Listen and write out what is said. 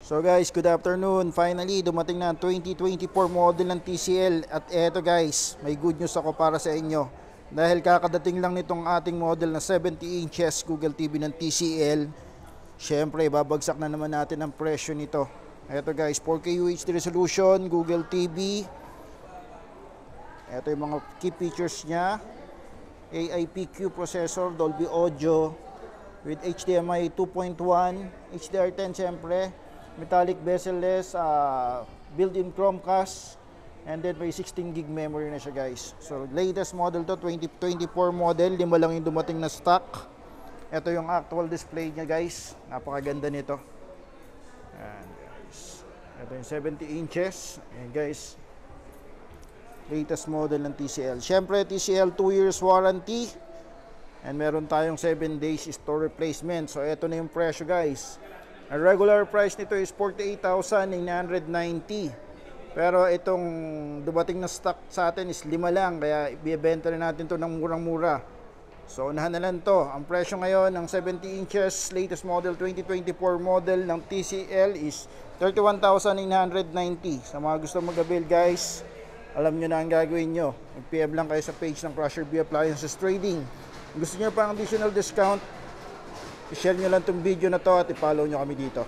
So guys, good afternoon. Finally, dumating na ang 2024 model ng TCL. At eto guys, may good news ako para sa inyo. Dahil kakadating lang nitong ating model na 70 inches Google TV ng TCL, syempre babagsak na naman natin ang presyo nito. Eto guys, 4K UHD resolution, Google TV. Eto yung mga key features niya. AIPQ processor, Dolby Audio with HDMI 2.1, HDR10 syempre, metallic bezel-less, built-in Chromecast, and then may 16 gig memory na siya guys. So latest model to, 2024 model, lima lang yung dumating na stock. Ito yung actual display niya guys, napakaganda nito. Ayan guys, ito yung 70 inches. Ayan guys, latest model ng TCL. Syempre TCL 2 years warranty, and meron tayong 7 days store replacement. So ito na yung presyo guys. Ang regular price nito is 48,990. Pero itong dumating na stock sa atin is 5 lang, kaya ibebenta na natin to ng murang-mura. So unahan na lang to. Ang presyo ngayon ng 70 inches latest model 2024 model ng TCL is 31,990. Sa mga gusto mag-avail guys, alam nyo na ang gagawin nyo. Mag-PM lang kayo sa page ng Crusher B Appliances Trading. Gusto nyo pang additional discount, i-share nyo lang itong video na to at i-follow nyo kami dito.